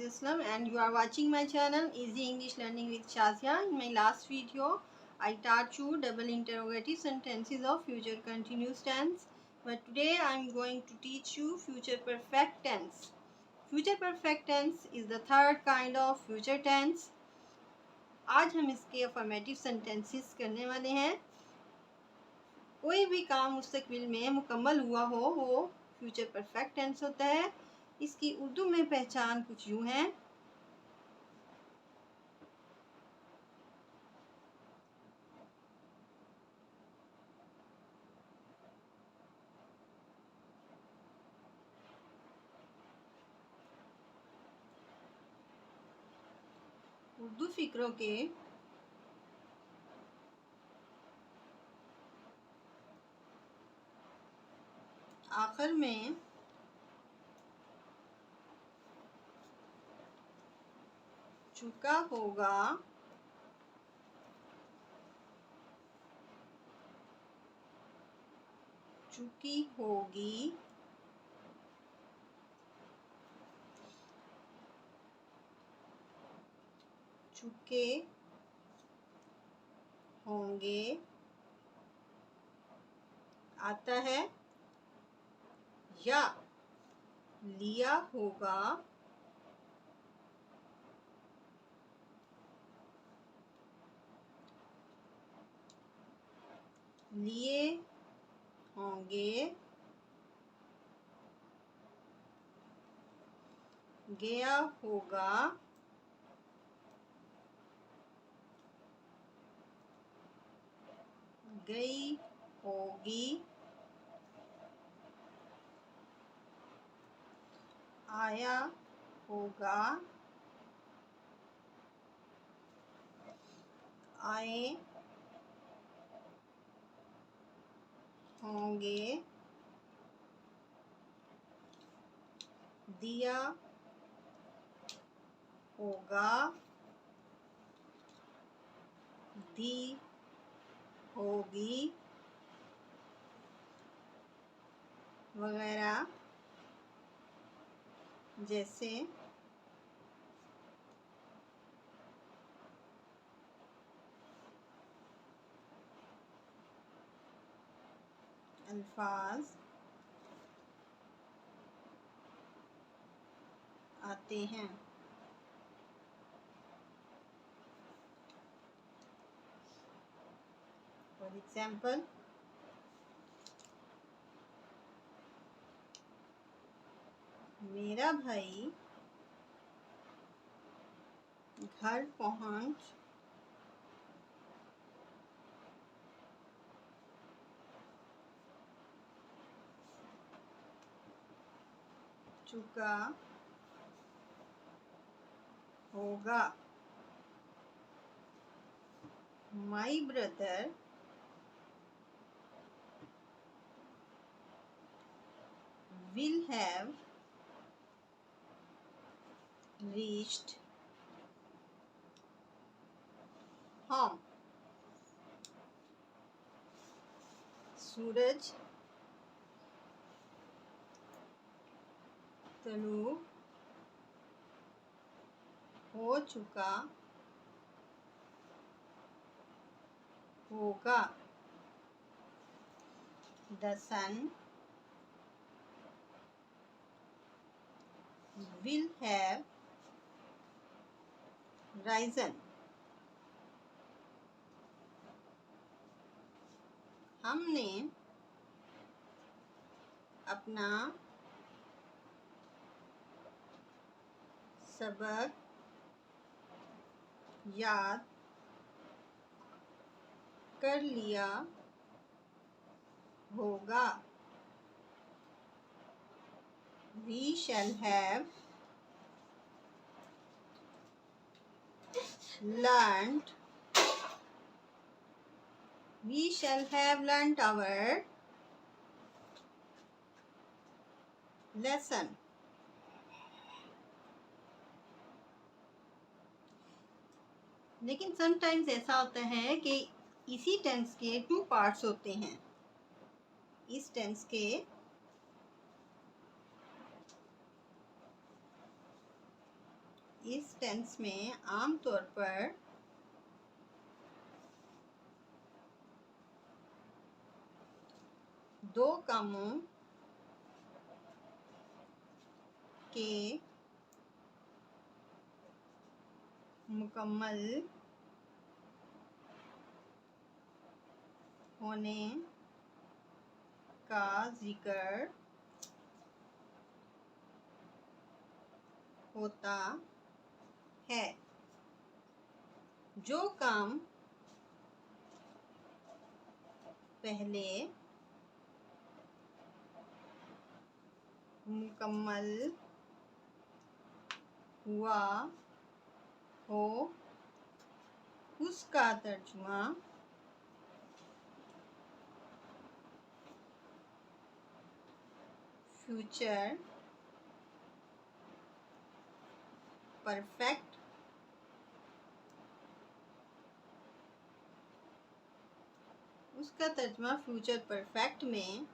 Islam and you are watching my channel Easy English Learning with Shazia. In my last video, I taught you double interrogative sentences of future continuous tense. But today I am going to teach you future perfect tense. Future perfect tense is the third kind of future tense. आज हम इसके affirmative sentences करने वाले हैं। कोई भी काम मुस्तकबिल में मुकम्मल हुआ हो वो फ्यूचर परफेक्ट टेंस होता है। इसकी उर्दू में पहचान कुछ यूँ है। उर्दू फिक्रों के आखिर में चुका होगा, चुकी होगी, चुके होंगे आता है, या लिया होगा, लिए होंगे, गया होगा, गई होगी, आया होगा, आए होंगे, दिया होगा, दी होगी, वगैरह। जैसे अल्फाज आते हैं। फॉर एग्जाम्पल, मेरा भाई घर पहुंच चुका होगा। My brother will have reached home. सूरज तलू हो चुका होगा। The sun will have risen. हमने अपना सबक याद कर लिया होगा। We shall have learnt. We shall have learnt our lesson. लेकिन समटाइम्स ऐसा होता है कि इसी टेंस के टू पार्ट्स होते हैं। इस टेंस के इस टेंस में आमतौर पर दो कामों के मुकम्मल होने का जिक्र होता है। जो काम पहले मुकम्मल हुआ हो उसका तर्जुमा फ्यूचर परफेक्ट फ्यूचर परफेक्ट में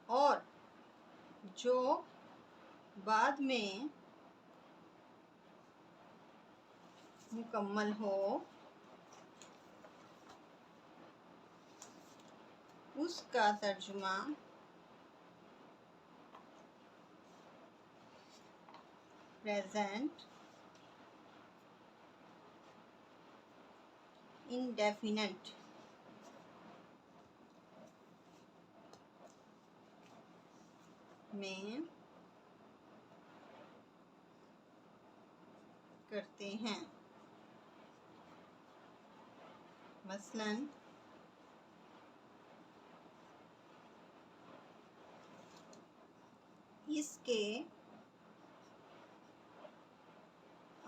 और जो बाद में मुकम्मल हो उसका तर्जुमा प्रेजेंट इंडेफिनिट में करते हैं। मसलन इसके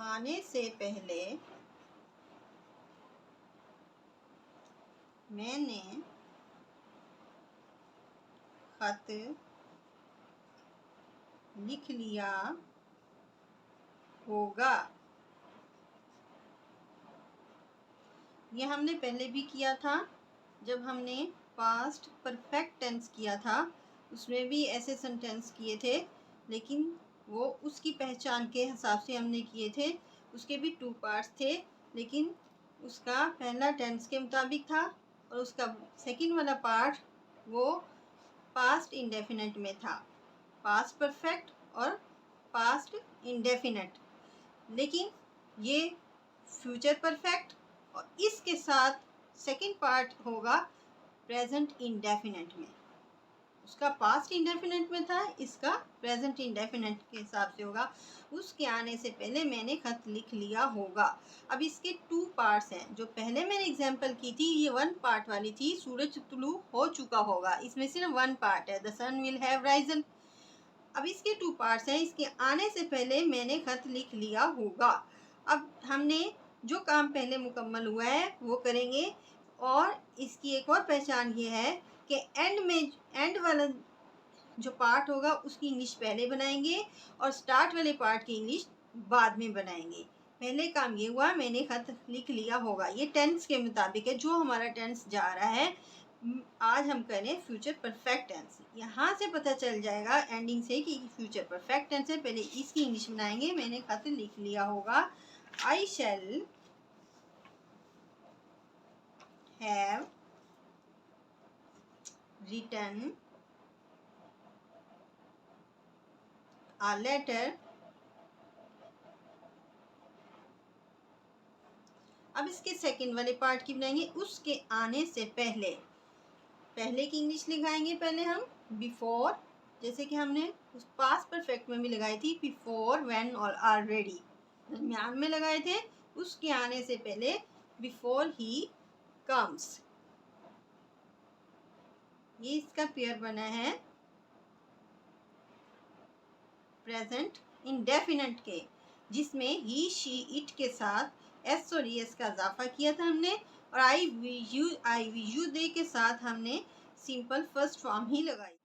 आने से पहले मैंने खत लिख लिया होगा। ये हमने पहले भी किया था जब हमने पास्ट परफेक्ट टेंस किया था, उसमें भी ऐसे सेंटेंस किए थे, लेकिन वो उसकी पहचान के हिसाब से हमने किए थे। उसके भी 2 पार्ट्स थे, लेकिन उसका पहला टेंस के मुताबिक था और उसका सेकंड वाला पार्ट वो पास्ट इंडेफिनिट में था, पास्ट परफेक्ट और पास्ट इंडेफिनिट। लेकिन ये फ्यूचर परफेक्ट और इसके साथ सेकंड पार्ट होगा प्रेजेंट इंडेफिनिट में। उसका पास्ट इंडेफिनिट में था, इसका प्रेजेंट इंडेफिनिट के हिसाब से होगा। उसके आने से पहले मैंने खत लिख लिया होगा। अब इसके 2 पार्ट्स हैं। जो पहले मैंने एग्जांपल की थी ये 1 पार्ट वाली थी, सूरज तुलू हो चुका होगा। इसमें सिर्फ 1 पार्ट है, the sun will have risen. अब इसके 2 पार्ट्स हैं। इसके आने से पहले मैंने खत लिख लिया होगा। अब हमने जो काम पहले मुकम्मल हुआ है वो करेंगे, और इसकी एक और पहचान ये है कि एंड वाला जो पार्ट होगा उसकी इंग्लिश पहले बनाएंगे और स्टार्ट वाले पार्ट की इंग्लिश बाद में बनाएंगे। पहले काम ये हुआ मैंने खत लिख लिया होगा, ये टेंस के मुताबिक है जो हमारा टेंस जा रहा है। आज हम करें फ्यूचर परफेक्ट टेंस। यहाँ से पता चल जाएगा एंडिंग से कि फ्यूचर परफेक्ट टेंस है। पहले इसकी इंग्लिश बनाएंगे। मैंने खत लिख लिया होगा, I shall have written a letter। अब इसके सेकंड वाले पार्ट की बनाएंगे, उसके आने से पहले। पहले की इंग्लिश लगाएंगे पहले हम बिफोर, जैसे कि हमने उस पास्ट परफेक्ट में भी लगाई थी, बिफोर, व्हेन और ऑलरेडी दरमियान में लगाए थे। उसके आने से पहले बिफोर ही कम्स। ये इसका पेयर बना है प्रेजेंट इंडेफिनिट के, जिसमें ही, शी, इट के साथ एस और एस का इजाफा किया था हमने, और आई वी यू दे के साथ हमने सिंपल फर्स्ट फॉर्म ही लगाई।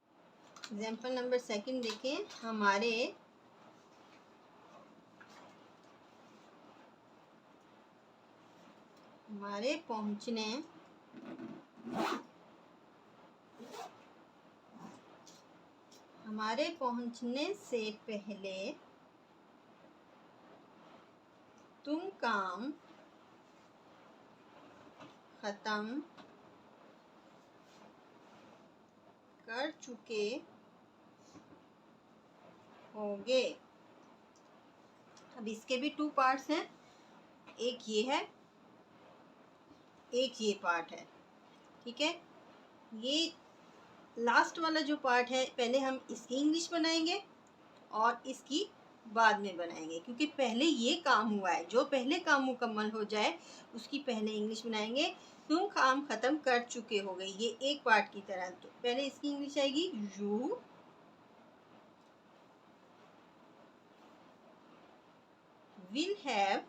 एग्जाम्पल नंबर 2 देखें। हमारे पहुंचने से पहले तुम काम खत्म कर चुके होंगे। अब इसके भी 2 पार्ट्स हैं, एक ये है, एक ये पार्ट है। ठीक है, ये लास्ट वाला जो पार्ट है पहले हम इसकी इंग्लिश बनाएंगे और इसकी बाद में बनाएंगे, क्योंकि पहले ये काम हुआ है। जो पहले काम मुकम्मल हो जाए उसकी पहले इंग्लिश बनाएंगे। तुम काम खत्म कर चुके हो गए, ये एक पार्ट की तरह। तो पहले इसकी इंग्लिश आएगी you will have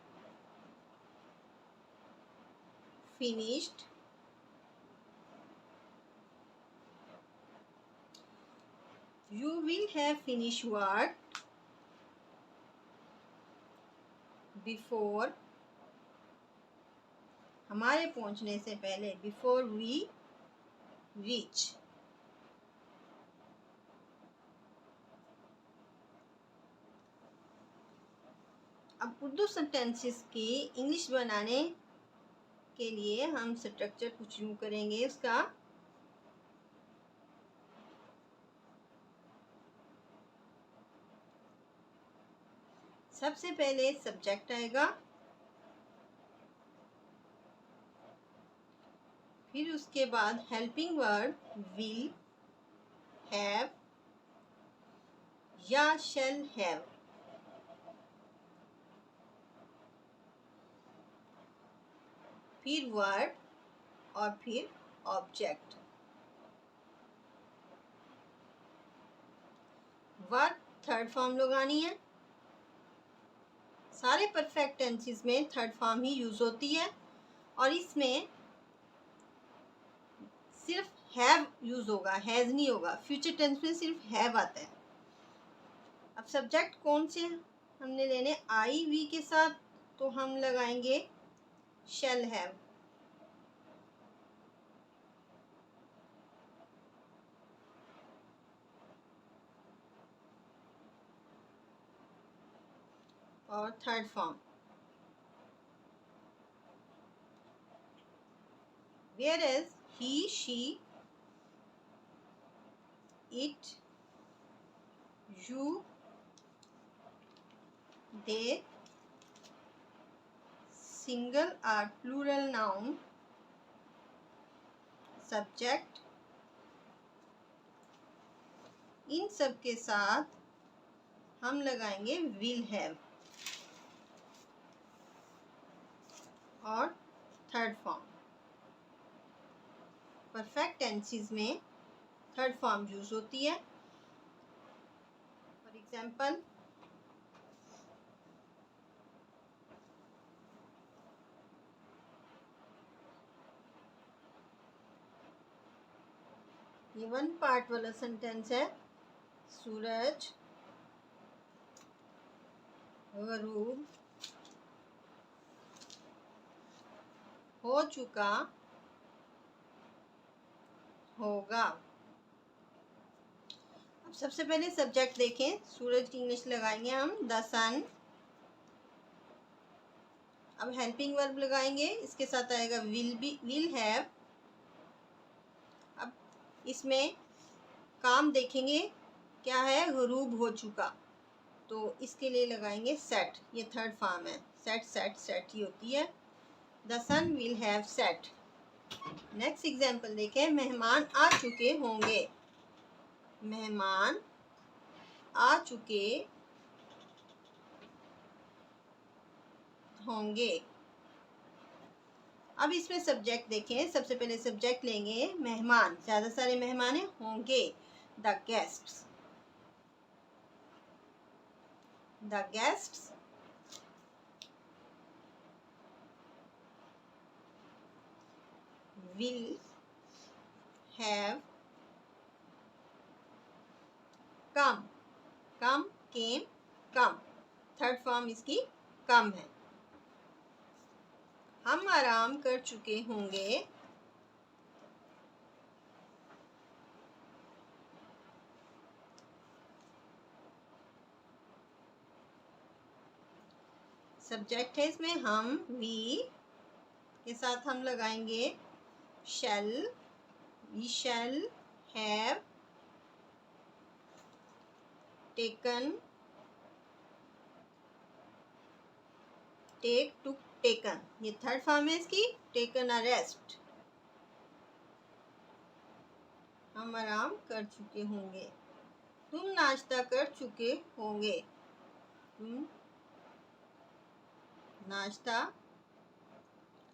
finished You will have finished work before, हमारे पहुंचने से पहले, before we reach। अब उर्दू सेंटेंसेस की इंग्लिश बनाने के लिए हम स्ट्रक्चर कुछ यूँ करेंगे उसका। सबसे पहले सब्जेक्ट आएगा, फिर उसके बाद हेल्पिंग वर्ब विल, हैव या शैल हैव, फिर वर्ब और फिर ऑब्जेक्ट। वर्ब थर्ड फॉर्म लगानी है। सारे परफेक्ट टेंसेस में थर्ड फॉर्म ही यूज होती है और इसमें सिर्फ हैव यूज होगा, हैज नहीं होगा। फ्यूचर टेंस में सिर्फ हैव आता है। अब सब्जेक्ट कौन से हमने लेने, आई वी के साथ, तो हम लगाएंगे शैल हैव। और third form whereas he, she, it, you, they, single or plural noun, subject, इन सब के साथ हम लगाएंगे विल हैव और थर्ड फॉर्म। परफेक्ट टेंसेस में थर्ड फॉर्म यूज होती है। फॉर एग्जाम्पल, ये 1 पार्ट वाला सेंटेंस है। सूरज गरूब हो चुका होगा। अब सबसे पहले सब्जेक्ट देखें, सूरज की इंग्लिश लगाएंगे हम द सन। अब हेल्पिंग वर्ब लगाएंगे, इसके साथ आएगा विल बी, विल हैव। अब इसमें काम देखेंगे क्या है, गरूब हो चुका, तो इसके लिए लगाएंगे सेट। ये थर्ड फॉर्म है, सेट सेट सेट ही होती है। The sun will have set. Next example देखें, मेहमान आ चुके होंगे। मेहमान आ चुके होंगे। अब इसमें सब्जेक्ट देखें, सबसे पहले सब्जेक्ट लेंगे मेहमान, ज़्यादा सारे मेहमान हैं, होंगे the guests. The guests will have come, come, came, come, third form इसकी कम है। हम आराम कर चुके होंगे। सब्जेक्ट है इसमें हम, वी के साथ हम लगाएंगे shall. We shall have taken, take, took, taken, ये थर्ड फॉर्म है इसकी। टेकन अ रेस्ट, हम आराम कर चुके होंगे। तुम नाश्ता कर चुके होंगे, तुम नाश्ता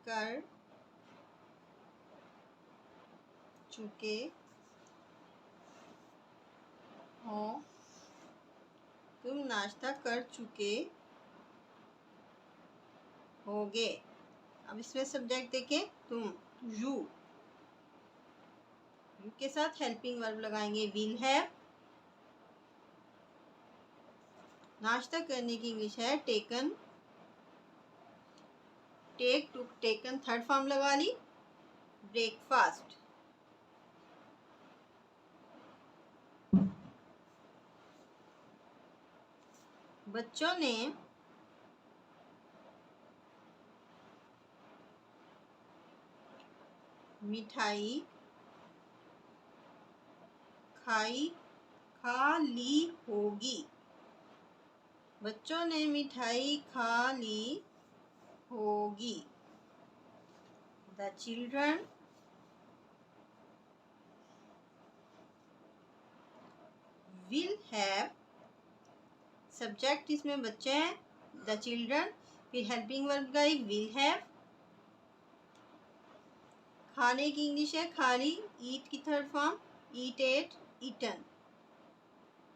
कर चुके हो, तुम नाश्ता कर चुके होगे। अब इसमें सब्जेक्ट देखें, तुम, यू। यू के साथ हेल्पिंग वर्ब लगाएंगे विल हैव। नाश्ता करने की इंग्लिश है taken, take, took, taken third form लगा ली। ब्रेकफास्ट, बच्चों ने मिठाई खा ली होगी, बच्चों ने मिठाई खा ली होगी। The children will have, subject इसमें बच्चे हैं द चिल्ड्रन, फिर हेल्पिंग वर्ब का विल हैव। खाने की इंग्लिश है खाली, ईट की third form eat, ate, eaten.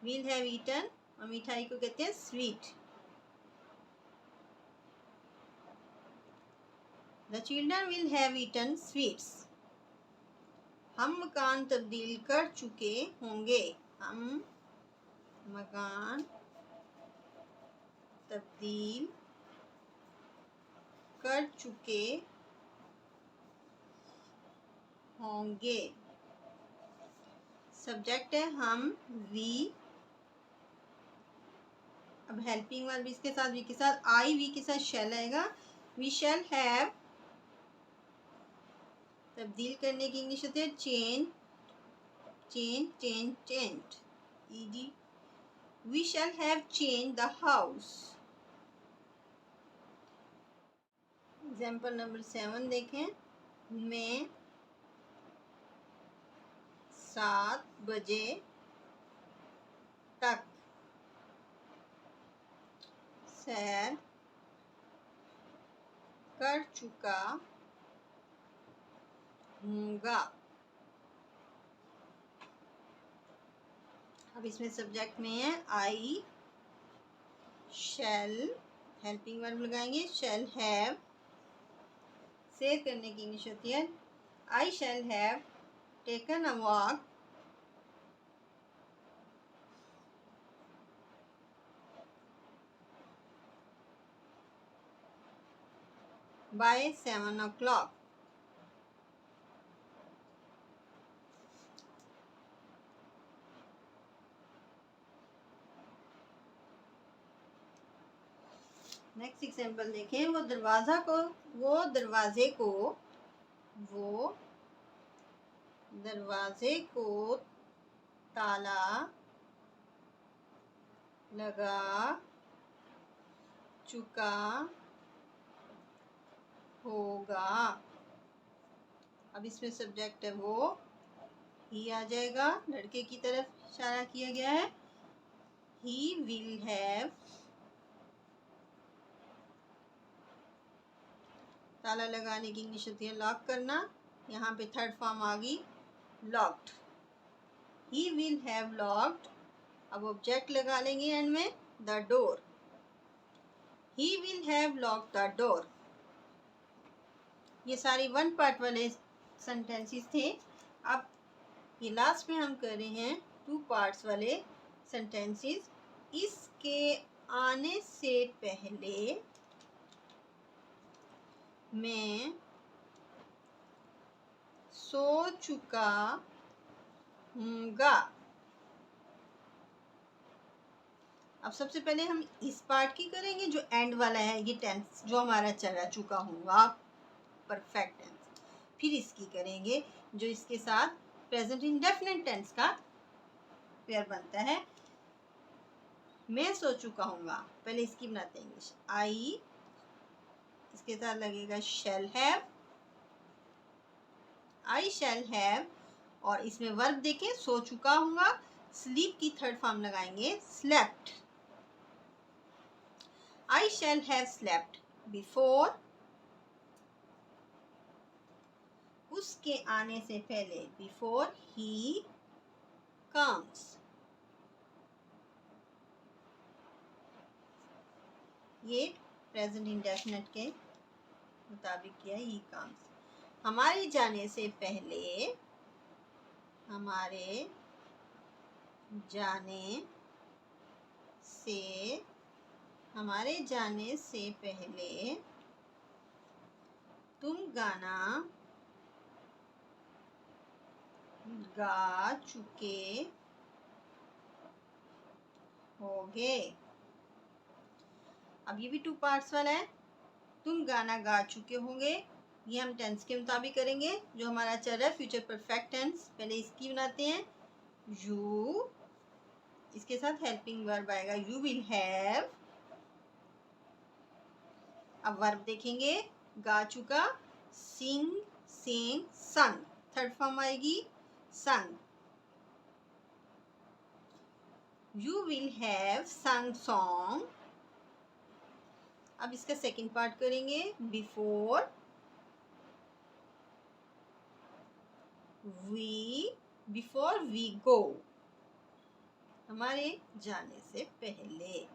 Will have eaten, और मिठाई को कहते हैं sweet. The children will have eaten sweets. हम मकान तब्दील कर चुके होंगे, हम मकान तब्दील कर चुके होंगे। सब्जेक्ट है हम, वी। अब हेल्पिंग वर्ब इसके साथ, वी के साथ आई, वी के साथ शैल आएगा। वी शैल हैव, तब्दील करने की इंग्लिश होती है change, change, change, change, ED. We shall have change the house. Example number 7 देखें। मैं 7 बजे तक सैर कर चुका हूँगा। अब इसमें सब्जेक्ट में है आई शैल, हेल्पिंग वर्ब लगाएंगे शैल हैव। शेयर करने की इंग्लिश होती है I shall have taken a walk by 7 o'clock। Next example देखें। वो दरवाजे को ताला लगा चुका होगा। अब इसमें सब्जेक्ट है वो, ही आ जाएगा, लड़के की तरफ इशारा किया गया है। ही विल हैव, ताला लगाने की इंग्लिश होती है लॉक करना, यहाँ पे थर्ड फॉर्म आ गई locked. He will have locked, अब ऑब्जेक्ट लगा लेंगे एंड में the door. He will have locked the door. ये सारी वन पार्ट वाले सेंटेंसेस थे। अब ये लास्ट में हम कर रहे हैं 2 पार्ट्स वाले सेंटेंसेस। इसके आने से पहले मैं सो चुका हूँगा। अब सबसे पहले हम इस पार्ट की करेंगे जो एंड वाला है, ये टेंस जो हमारा चला चुका होगा परफेक्ट टेंस। फिर इसकी करेंगे जो इसके साथ प्रेजेंट इंडेफिनिट टेंस का पेयर बनता है। मैं सो चुका हूँगा, पहले इसकी बनाते हैं इंग्लिश। आई, इसके साथ लगेगा shall have, I shall have, और इसमें वर्ब देखें सो चुका हूँगा, स्लीप की थर्ड फॉर्म लगाएंगे slept. I shall have slept before, उसके आने से पहले, before he comes। ये प्रेजेंट इंडेफिनिट के मुताबिक किया, he comes। हमारे जाने से पहले, हमारे जाने से पहले तुम गाना गा चुके होगे। अब ये भी टू पार्ट्स वाला है। तुम गाना गा चुके होंगे, ये हम टेंस के मुताबिक करेंगे जो हमारा चल रहा है फ्यूचर परफेक्ट टेंस। पहले इसकी बनाते हैं यू, इसके साथ हेल्पिंग वर्ब आएगा यू विल हैव। अब वर्ब देखेंगे गा चुका, सिंग, सेंग, संग, थर्ड फॉर्म आएगी संग। यू विल हैव संग सॉन्ग। अब इसका सेकंड पार्ट करेंगे बिफोर वी गो, हमारे जाने से पहले।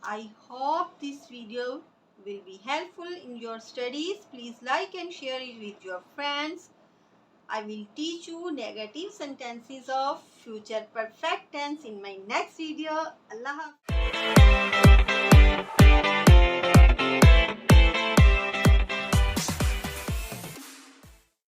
I hope this video will be helpful in your studies. Please like and share it with your friends. I will teach you negative sentences of future perfect tense in my next video. Allah Hafiz.